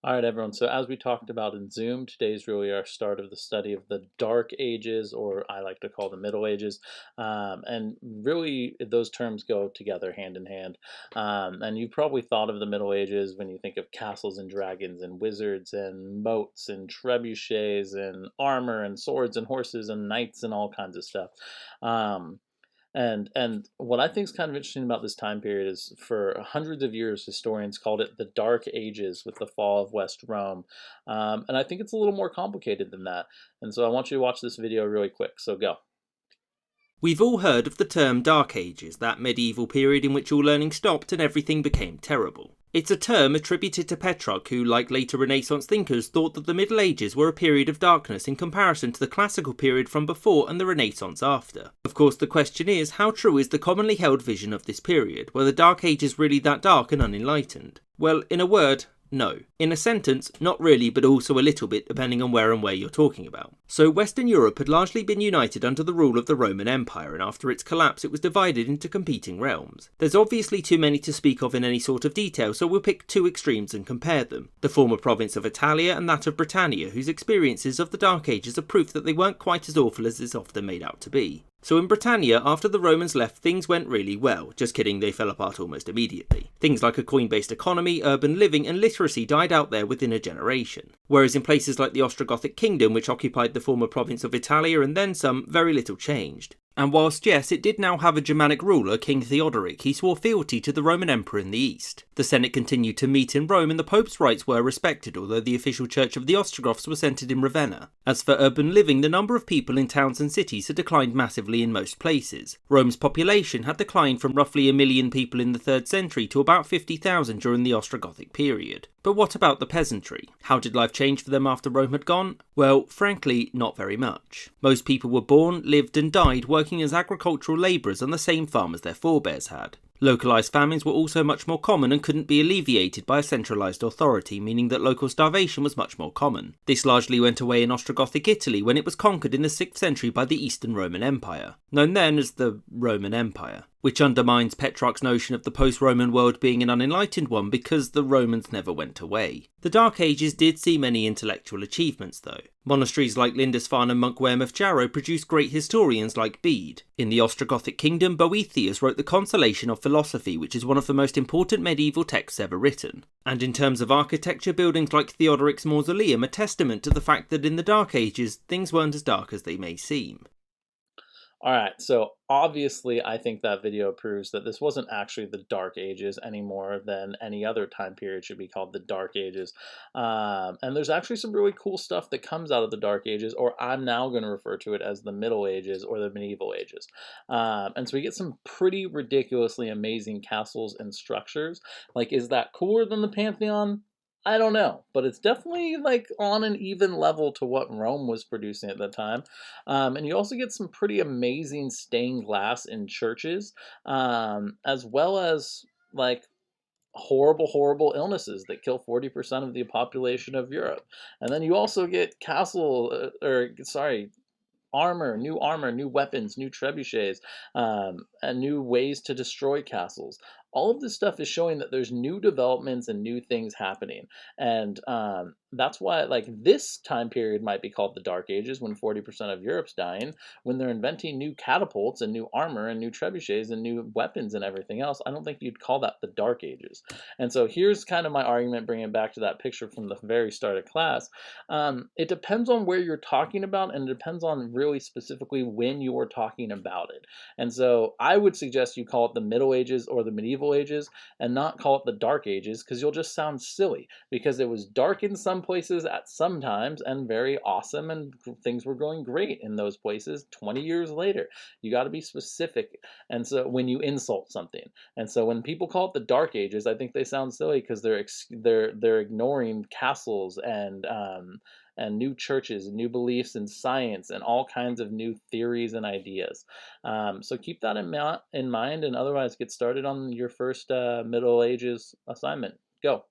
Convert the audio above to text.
All right, everyone. So, as we talked about in Zoom, today's really our start of the study of the Dark Ages, or I like to call the Middle Ages. And really, those terms go together hand in hand. And you probably thought of the Middle Ages when you think of castles and dragons and wizards and moats and trebuchets and armor and swords and horses and knights and all kinds of stuff. Um, and what I think is kind of interesting about this time period is for hundreds of years, historians called it the Dark Ages with the fall of West Rome. And I think it's a little more complicated than that. And so I want you to watch this video really quick. So go. We've all heard of the term Dark Ages, that medieval period in which all learning stopped and everything became terrible. It's a term attributed to Petrarch, who, like later Renaissance thinkers, thought that the Middle Ages were a period of darkness in comparison to the classical period from before and the Renaissance after. Of course, the question is, how true is the commonly held vision of this period? Were the Dark Ages really that dark and unenlightened? Well, in a word, no. In a sentence, not really, but also a little bit, depending on where you're talking about. So Western Europe had largely been united under the rule of the Roman Empire, and after its collapse it was divided into competing realms. There's obviously too many to speak of in any sort of detail, so we'll pick two extremes and compare them. The former province of Italia and that of Britannia, whose experiences of the Dark Ages are proof that they weren't quite as awful as is often made out to be. So in Britannia, after the Romans left, things went really well. Just kidding, they fell apart almost immediately. Things like a coin-based economy, urban living and literacy died out there within a generation. Whereas in places like the Ostrogothic kingdom, which occupied the former province of Italia and then some, very little changed. And whilst yes, it did now have a Germanic ruler, King Theodoric, he swore fealty to the Roman Emperor in the east. The Senate continued to meet in Rome and the Pope's rights were respected, although the official church of the Ostrogoths was centred in Ravenna. As for urban living, the number of people in towns and cities had declined massively in most places. Rome's population had declined from roughly 1 million people in the 3rd century to about 50,000 during the Ostrogothic period. But what about the peasantry? How did life change for them after Rome had gone? Well, frankly, not very much. Most people were born, lived and died working as agricultural labourers on the same farm as their forebears had. Localised famines were also much more common and couldn't be alleviated by a centralised authority, meaning that local starvation was much more common. This largely went away in Ostrogothic Italy when it was conquered in the 6th century by the Eastern Roman Empire, known then as the Roman Empire, which undermines Petrarch's notion of the post-Roman world being an unenlightened one because the Romans never went away. The Dark Ages did see many intellectual achievements though. Monasteries like Lindisfarne and Monk Wearmouth Jarrow produced great historians like Bede. In the Ostrogothic kingdom, Boethius wrote the Consolation of Philosophy, which is one of the most important medieval texts ever written. And in terms of architecture, buildings like Theodoric's mausoleum are testament to the fact that in the Dark Ages, things weren't as dark as they may seem. All right, so obviously, I think that video proves that this wasn't actually the Dark Ages any more than any other time period should be called the Dark Ages. And there's actually some really cool stuff that comes out of the Dark Ages, or I'm now going to refer to it as the Middle Ages or the Medieval Ages. And so we get some pretty ridiculously amazing castles and structures. Like, is that cooler than the Pantheon? I don't know, but it's definitely like on an even level to what Rome was producing at the time. And you also get some pretty amazing stained glass in churches, as well as like horrible illnesses that kill 40% of the population of Europe. And then you also get new armor, new weapons, new trebuchets, and new ways to destroy castles. All of this stuff is showing that there's new developments and new things happening, and that's why like this time period might be called the Dark Ages when 40% of Europe's dying, when they're inventing new catapults and new armor and new trebuchets and new weapons and everything else. I don't think you'd call that the Dark Ages. And so here's kind of my argument, bringing it back to that picture from the very start of class. It depends on where you're talking about, and it depends on really specifically when you're talking about it. And so I would suggest you call it the Middle Ages or the Medieval Ages and not call it the Dark Ages, because you'll just sound silly, because it was dark in some places at some times and very awesome, and things were going great in those places 20 years later. You got to be specific. And so when you insult something, and so when people call it the Dark Ages, I think they sound silly because they're ignoring castles and new churches, new beliefs in science, and all kinds of new theories and ideas. So keep that in mind, and otherwise get started on your first Middle Ages assignment. Go.